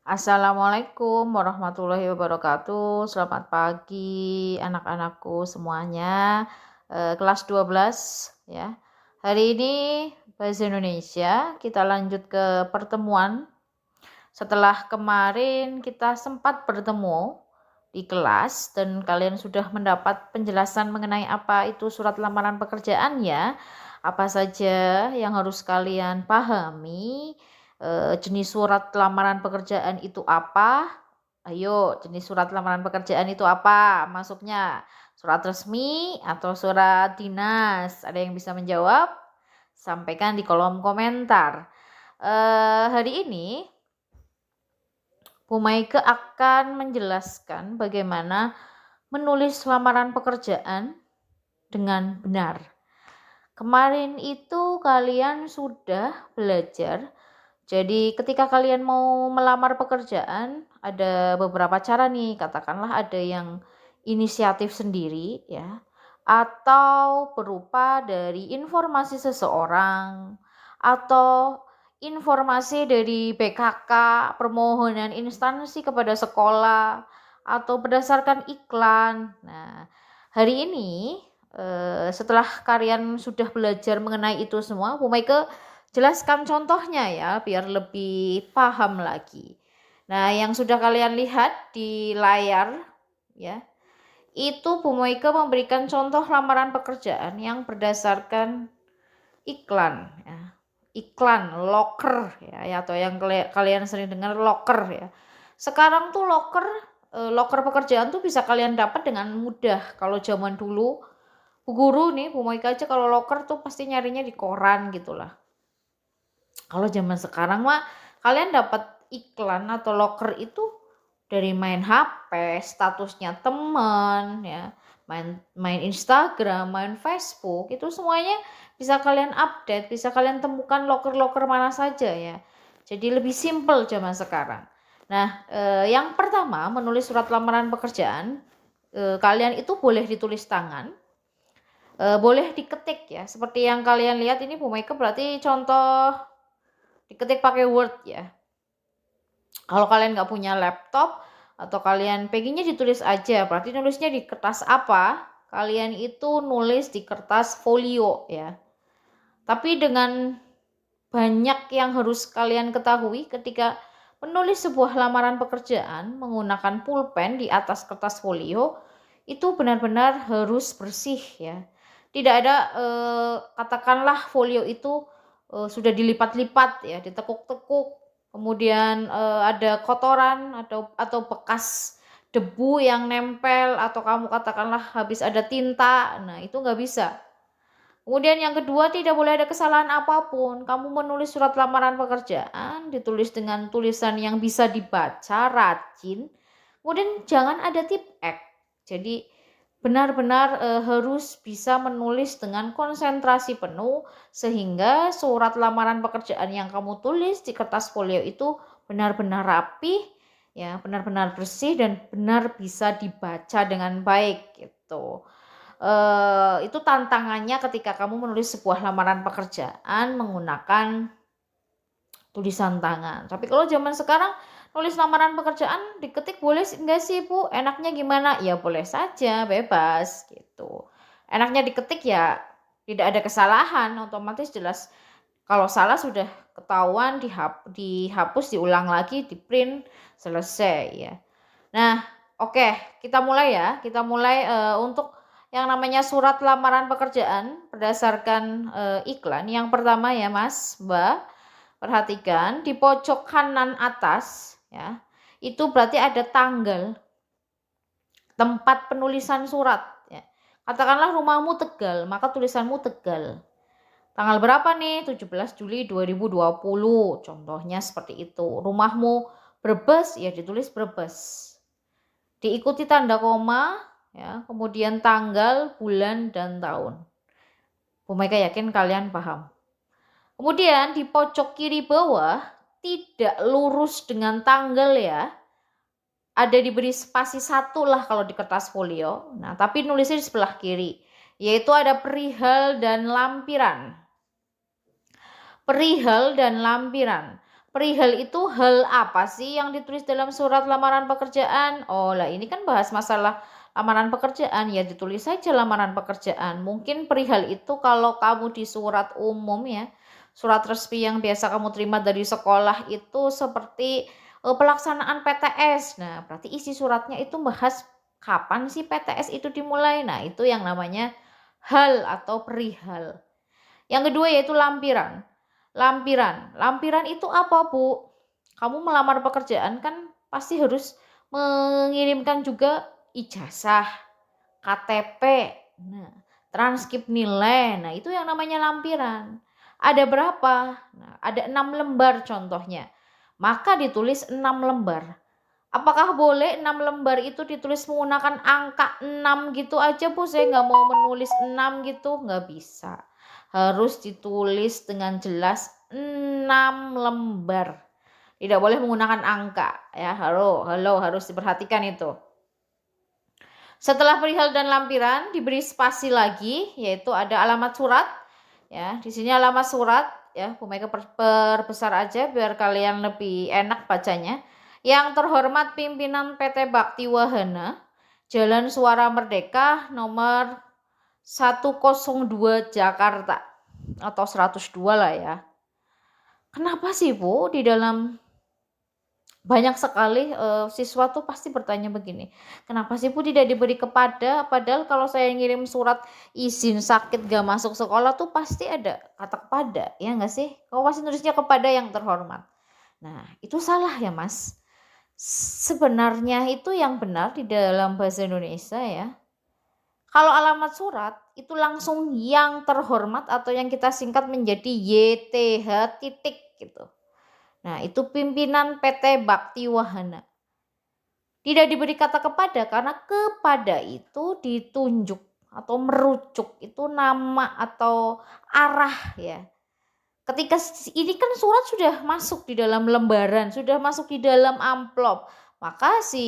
Assalamualaikum warahmatullahi wabarakatuh. Selamat pagi anak-anakku semuanya. Kelas 12 ya. Hari ini Bahasa Indonesia kita lanjut ke pertemuan. Setelah kemarin kita sempat bertemu di kelas dan kalian sudah mendapat penjelasan mengenai apa itu surat lamaran pekerjaan ya. Apa saja yang harus kalian pahami, jenis surat lamaran pekerjaan itu apa? Ayo, jenis surat lamaran pekerjaan itu apa? Masuknya surat resmi atau surat dinas? Ada yang bisa menjawab? Sampaikan di kolom komentar. Hari ini Bu Maike akan menjelaskan bagaimana menulis lamaran pekerjaan dengan benar. Kemarin itu kalian sudah belajar. Jadi ketika kalian mau melamar pekerjaan, ada beberapa cara nih. Katakanlah ada yang inisiatif sendiri ya, atau berupa dari informasi seseorang, atau informasi dari BKK, permohonan instansi kepada sekolah, atau berdasarkan iklan. Nah, hari ini setelah kalian sudah belajar mengenai itu semua, Bu Maike jelaskan contohnya ya, biar lebih paham lagi. Nah, yang sudah kalian lihat di layar ya, itu Bu Maike memberikan contoh lamaran pekerjaan yang berdasarkan iklan ya. Iklan loker ya, atau yang kalian sering dengar loker ya. Sekarang tuh loker pekerjaan tuh bisa kalian dapat dengan mudah. Kalau zaman dulu Bu guru nih, Bu Maike aja kalau loker tuh pasti nyarinya di koran gitulah. Kalau zaman sekarang mah kalian dapat iklan atau loker itu dari main HP, statusnya teman ya, main Instagram, main Facebook, itu semuanya bisa kalian update, bisa kalian temukan loker-loker mana saja ya. Jadi lebih simpel zaman sekarang. Nah, yang pertama menulis surat lamaran pekerjaan, kalian itu boleh ditulis tangan, boleh diketik ya. Seperti yang kalian lihat ini Bu Maike berarti contoh diketik pakai Word ya. Kalau kalian nggak punya laptop atau kalian pengennya ditulis aja, berarti nulisnya di kertas apa? Kalian itu nulis di kertas folio ya. Tapi dengan banyak yang harus kalian ketahui ketika menulis sebuah lamaran pekerjaan menggunakan pulpen di atas kertas folio, itu benar-benar harus bersih ya. Tidak ada katakanlah folio itu sudah dilipat-lipat ya, ditekuk-tekuk, kemudian ada kotoran atau bekas debu yang nempel, atau kamu katakanlah habis ada tinta. Nah, itu nggak bisa. Kemudian yang kedua, tidak boleh ada kesalahan apapun. Kamu menulis surat lamaran pekerjaan, ditulis dengan tulisan yang bisa dibaca, rajin. Kemudian jangan ada tip X. Jadi benar-benar harus bisa menulis dengan konsentrasi penuh sehingga surat lamaran pekerjaan yang kamu tulis di kertas folio itu benar-benar rapi, ya, benar-benar bersih dan benar bisa dibaca dengan baik gitu. Itu tantangannya ketika kamu menulis sebuah lamaran pekerjaan menggunakan tulisan tangan. Tapi kalau zaman sekarang nulis lamaran pekerjaan diketik boleh enggak sih Bu? Enaknya gimana? Ya boleh saja, bebas gitu. Enaknya diketik ya tidak ada kesalahan, otomatis jelas. Kalau salah sudah ketahuan, dihapus, diulang lagi, di print, selesai ya. Nah, oke, kita mulai ya. Kita mulai untuk yang namanya surat lamaran pekerjaan berdasarkan iklan. Yang pertama ya Mas, Mbak, perhatikan di pojok kanan atas ya. Itu berarti ada tanggal tempat penulisan surat ya. Katakanlah rumahmu Tegal, maka tulisanmu Tegal. Tanggal berapa nih? 17 Juli 2020. Contohnya seperti itu. Rumahmu Brebes, ya ditulis Brebes. Diikuti tanda koma, ya, kemudian tanggal, bulan, dan tahun. Bu Maike yakin kalian paham. Kemudian di pojok kiri bawah, tidak lurus dengan tanggal ya. Ada diberi spasi 1 lah kalau di kertas folio. Nah, tapi nulisnya di sebelah kiri. Yaitu ada perihal dan lampiran. Perihal dan lampiran. Perihal itu hal apa sih yang ditulis dalam surat lamaran pekerjaan? Oh lah, ini kan bahas masalah lamaran pekerjaan, ya ditulis saja lamaran pekerjaan. Mungkin perihal itu kalau kamu di surat umum ya, surat resmi yang biasa kamu terima dari sekolah itu seperti pelaksanaan PTS. Nah, berarti isi suratnya itu bahas kapan sih PTS itu dimulai. Nah, itu yang namanya hal atau perihal. Yang kedua yaitu lampiran. Lampiran itu apa, Bu? Kamu melamar pekerjaan kan pasti harus mengirimkan juga ijazah, KTP, nah, transkrip nilai. Nah, itu yang namanya lampiran. Ada berapa? Nah, ada 6 lembar contohnya. Maka ditulis 6 lembar. Apakah boleh 6 lembar itu ditulis menggunakan angka 6 gitu aja, Bu? Saya nggak mau menulis 6 gitu, nggak bisa. Harus ditulis dengan jelas 6 lembar. Tidak boleh menggunakan angka ya. Halo, harus diperhatikan itu. Setelah perihal dan lampiran diberi spasi lagi, yaitu ada alamat surat. Ya, di sini alamat surat ya, Bu Mega perbesar aja biar kalian lebih enak bacanya. Yang terhormat pimpinan PT Bakti Wahana, Jalan Suara Merdeka nomor 102 Jakarta atau 102 lah ya. Kenapa sih, Bu, di dalam banyak sekali siswa tuh pasti bertanya begini, kenapa sih, Bu, tidak diberi kepada, padahal kalau saya ngirim surat izin sakit gak masuk sekolah tuh pasti ada kata kepada, ya nggak sih? Kau pasti nulisnya kepada yang terhormat. Nah, itu salah ya, Mas. Sebenarnya itu yang benar di dalam bahasa Indonesia ya. Kalau alamat surat itu langsung yang terhormat atau yang kita singkat menjadi YTH titik gitu. Nah, itu pimpinan PT Bakti Wahana. Tidak diberi kata kepada karena kepada itu ditunjuk atau merucuk, itu nama atau arah ya. Ketika ini kan surat sudah masuk di dalam lembaran, sudah masuk di dalam amplop, maka si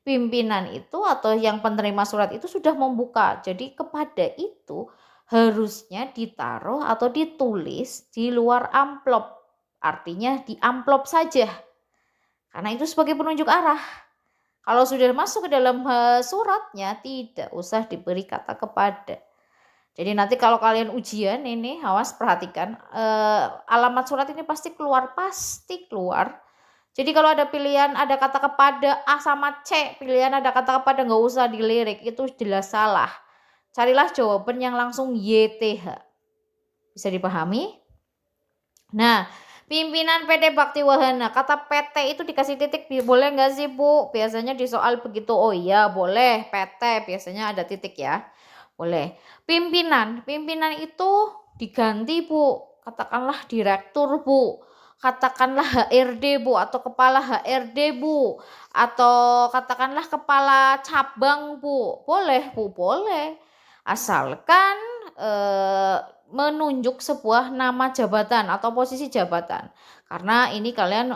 pimpinan itu atau yang penerima surat itu sudah membuka. Jadi kepada itu harusnya ditaruh atau ditulis di luar amplop. Artinya di amplop saja. Karena itu sebagai penunjuk arah. Kalau sudah masuk ke dalam suratnya tidak usah diberi kata kepada. Jadi nanti kalau kalian ujian ini awas perhatikan alamat surat ini pasti keluar. Jadi kalau ada pilihan ada kata kepada A sama C, pilihan ada kata kepada nggak usah dilirik, itu jelas salah. Carilah jawaban yang langsung YTH. Bisa dipahami? Nah, pimpinan PT Bakti Wahana, kata PT itu dikasih titik, boleh nggak sih, Bu? Biasanya di soal begitu. Oh iya boleh, PT biasanya ada titik ya. Boleh. Pimpinan itu diganti, Bu. Katakanlah direktur, Bu. Katakanlah HRD, Bu, atau kepala HRD, Bu. Atau katakanlah kepala cabang, Bu. Boleh, Bu, boleh. Asalkan menunjuk sebuah nama jabatan atau posisi jabatan. Karena ini kalian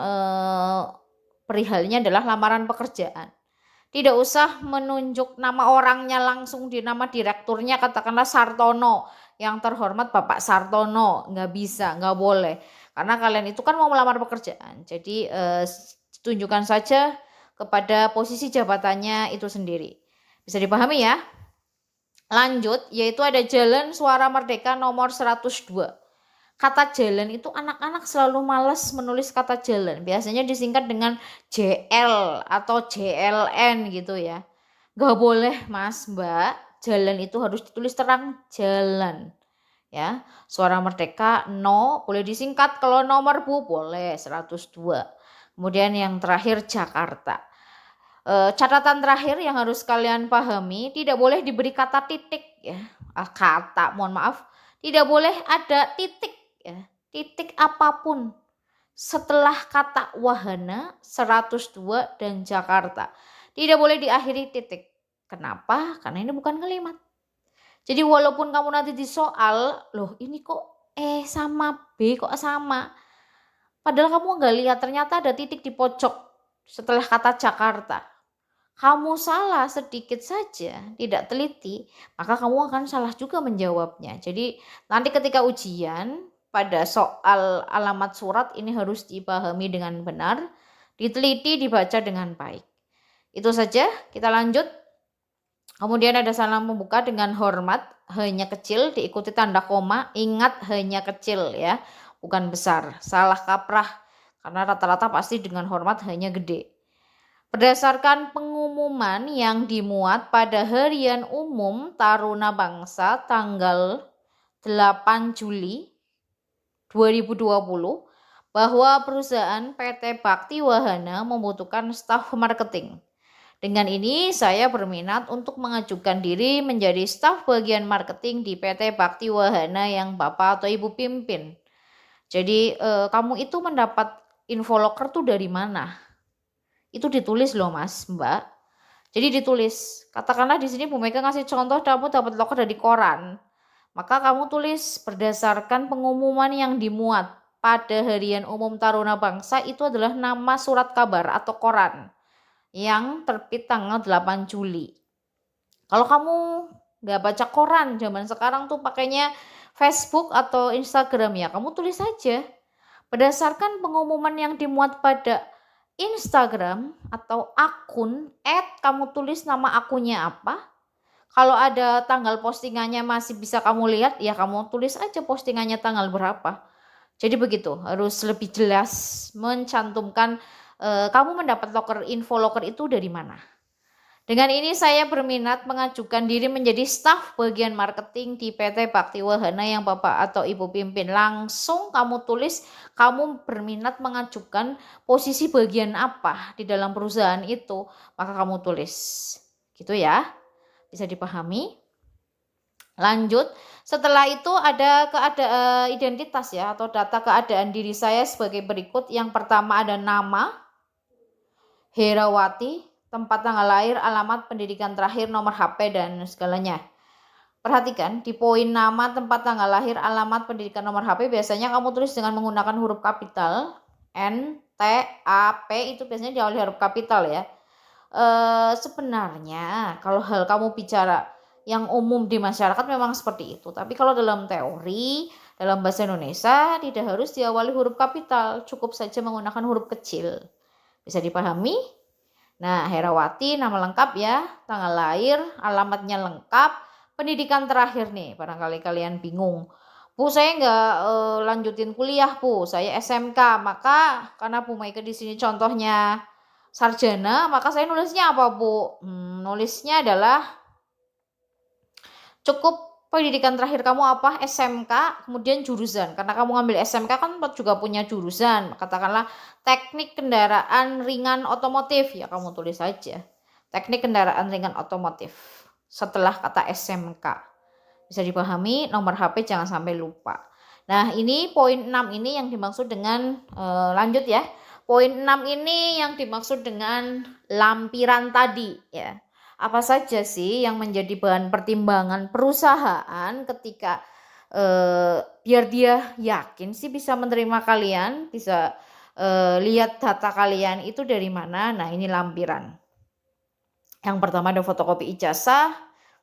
perihalnya adalah lamaran pekerjaan. Tidak usah menunjuk nama orangnya langsung di nama direkturnya, katakanlah Sartono, yang terhormat Bapak Sartono, nggak bisa, nggak boleh. Karena kalian itu kan mau melamar pekerjaan, jadi tunjukkan saja kepada posisi jabatannya itu sendiri. Bisa dipahami ya? Lanjut, yaitu ada Jalan Suara Merdeka nomor 102. Kata jalan itu anak-anak selalu malas menulis kata jalan. Biasanya disingkat dengan JL atau JLN gitu ya. Gak boleh, Mas, Mbak. Jalan itu harus ditulis terang jalan. Ya, Suara Merdeka boleh disingkat. Kalau nomor, Bu, boleh 102. Kemudian yang terakhir Jakarta. Catatan terakhir yang harus kalian pahami, tidak boleh diberi kata titik ya. Tidak boleh ada titik ya. Titik apapun setelah kata Wahana, 102 dan Jakarta. Tidak boleh diakhiri titik. Kenapa? Karena ini bukan kalimat. Jadi walaupun kamu nanti di soal, loh ini kok sama B kok sama. Padahal kamu nggak lihat ternyata ada titik di pojok setelah kata Jakarta. Kamu salah sedikit saja, tidak teliti, maka kamu akan salah juga menjawabnya. Jadi nanti ketika ujian, pada soal alamat surat ini harus dipahami dengan benar, diteliti, dibaca dengan baik. Itu saja, kita lanjut. Kemudian ada salam pembuka dengan hormat, hanya kecil, diikuti tanda koma, ingat hanya kecil ya, bukan besar. Salah kaprah, karena rata-rata pasti dengan hormat hanya gede. Berdasarkan pengumuman yang dimuat pada Harian Umum Taruna Bangsa tanggal 8 Juli 2020, bahwa perusahaan PT Bakti Wahana membutuhkan staf marketing. Dengan ini saya berminat untuk mengajukan diri menjadi staf bagian marketing di PT Bakti Wahana yang Bapak atau Ibu pimpin. Jadi kamu itu mendapat info loker tuh dari mana? Itu ditulis loh Mas, Mbak. Jadi ditulis. Katakanlah di sini Bu Mega ngasih contoh kamu dapat loker dari koran. Maka kamu tulis berdasarkan pengumuman yang dimuat pada Harian Umum Taruna Bangsa itu adalah nama surat kabar atau koran yang terbit tanggal 8 Juli. Kalau kamu nggak baca koran zaman sekarang tuh pakainya Facebook atau Instagram ya, kamu tulis saja berdasarkan pengumuman yang dimuat pada Instagram atau akun, kamu tulis nama akunnya apa. Kalau ada tanggal postingannya masih bisa kamu lihat, ya kamu tulis aja postingannya tanggal berapa. Jadi begitu, harus lebih jelas mencantumkan kamu mendapat info loker itu dari mana. Dengan ini saya berminat mengajukan diri menjadi staf bagian marketing di PT Bakti Wahana yang Bapak atau Ibu pimpin. Langsung kamu tulis kamu berminat mengajukan posisi bagian apa di dalam perusahaan itu, maka kamu tulis. Gitu ya. Bisa dipahami? Lanjut, setelah itu ada keadaan identitas ya atau data keadaan diri saya sebagai berikut. Yang pertama ada nama, Herawati, tempat tanggal lahir, alamat, pendidikan terakhir, nomor HP dan segalanya. Perhatikan di poin nama, tempat tanggal lahir, alamat, pendidikan, nomor HP biasanya kamu tulis dengan menggunakan huruf kapital N, T, A, P, itu biasanya diawali huruf kapital ya. Sebenarnya kalau hal kamu bicara yang umum di masyarakat memang seperti itu. Tapi kalau dalam teori, dalam bahasa Indonesia tidak harus diawali huruf kapital, cukup saja menggunakan huruf kecil. Bisa dipahami? Nah, Herawati nama lengkap ya, tanggal lahir, alamatnya lengkap, pendidikan terakhir nih, barangkali kalian bingung. Bu, saya nggak lanjutin kuliah, Bu. Saya SMK. Maka karena Bu Maike di sini contohnya sarjana, maka saya nulisnya apa, Bu? Nulisnya adalah cukup pendidikan terakhir kamu apa? SMK, kemudian jurusan. Karena kamu ngambil SMK kan juga punya jurusan. Katakanlah teknik kendaraan ringan otomotif. Ya kamu tulis saja. Teknik kendaraan ringan otomotif. Setelah kata SMK. Bisa dipahami, nomor HP jangan sampai lupa. Nah ini poin 6 ini yang dimaksud dengan, lanjut ya. Poin 6 ini yang dimaksud dengan lampiran tadi ya. Apa saja sih yang menjadi bahan pertimbangan perusahaan ketika biar dia yakin sih bisa menerima kalian, bisa lihat data kalian itu dari mana. Nah ini lampiran. Yang pertama ada fotokopi ijazah,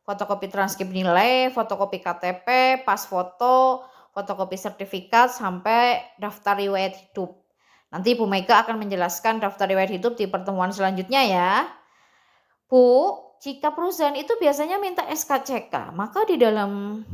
fotokopi transkrip nilai, fotokopi KTP, pas foto, fotokopi sertifikat, sampai daftar riwayat hidup. Nanti Bu Mega akan menjelaskan daftar riwayat hidup di pertemuan selanjutnya ya. Bu, jika perusahaan itu biasanya minta SKCK, maka di dalam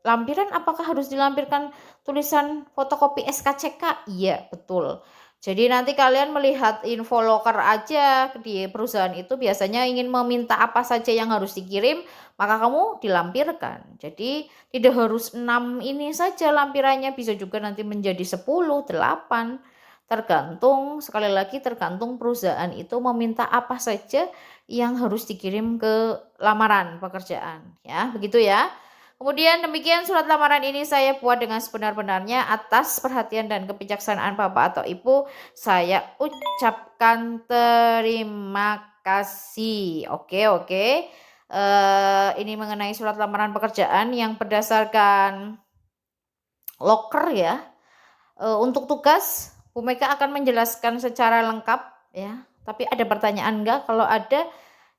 lampiran apakah harus dilampirkan tulisan fotokopi SKCK? Iya, betul. Jadi nanti kalian melihat info loker aja di perusahaan itu biasanya ingin meminta apa saja yang harus dikirim, maka kamu dilampirkan. Jadi tidak harus 6 ini saja lampirannya, bisa juga nanti menjadi 10, 8. Tergantung, sekali lagi tergantung perusahaan itu meminta apa saja yang harus dikirim ke lamaran pekerjaan. Ya, begitu ya. Kemudian demikian surat lamaran ini saya buat dengan sebenar-benarnya. Atas perhatian dan kebijaksanaan Bapak atau Ibu, saya ucapkan terima kasih. Oke. Ini mengenai surat lamaran pekerjaan yang berdasarkan loker ya. Untuk tugas Bu Mega akan menjelaskan secara lengkap ya. Tapi ada pertanyaan enggak? Kalau ada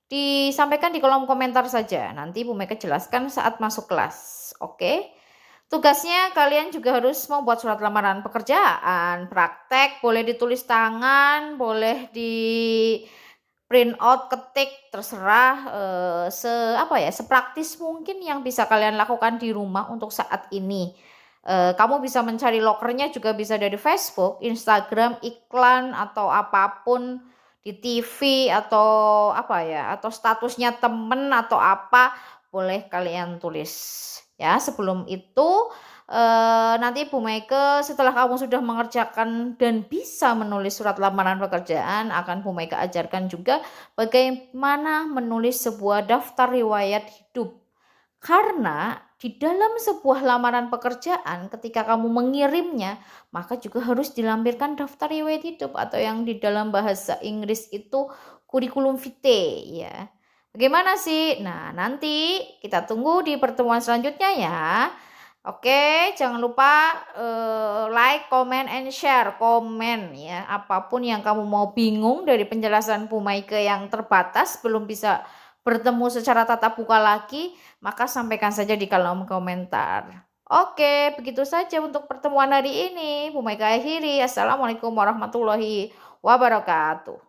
disampaikan di kolom komentar saja. Nanti Bu Mega jelaskan saat masuk kelas. Oke. Tugasnya kalian juga harus membuat surat lamaran pekerjaan, praktek, boleh ditulis tangan, boleh di print out, ketik, terserah sepraktis mungkin yang bisa kalian lakukan di rumah untuk saat ini. Kamu bisa mencari lokernya juga bisa dari Facebook, Instagram, iklan atau apapun di TV atau atau statusnya temen atau apa boleh kalian tulis. Ya, sebelum itu nanti Bu Meike setelah kamu sudah mengerjakan dan bisa menulis surat lamaran pekerjaan, akan Bu Meike ajarkan juga bagaimana menulis sebuah daftar riwayat hidup. Karena di dalam sebuah lamaran pekerjaan ketika kamu mengirimnya, maka juga harus dilampirkan daftar riwayat hidup atau yang di dalam bahasa Inggris itu kurikulum vitae ya. Bagaimana sih? Nah, nanti kita tunggu di pertemuan selanjutnya ya. Oke, jangan lupa like, comment, and share. Komen ya, apapun yang kamu mau bingung dari penjelasan Bu Maike yang terbatas, belum bisa bertemu secara tatap muka lagi, maka sampaikan saja di kolom komentar. Oke, begitu saja untuk pertemuan hari ini. Bu Maike akhiri. Assalamualaikum warahmatullahi wabarakatuh.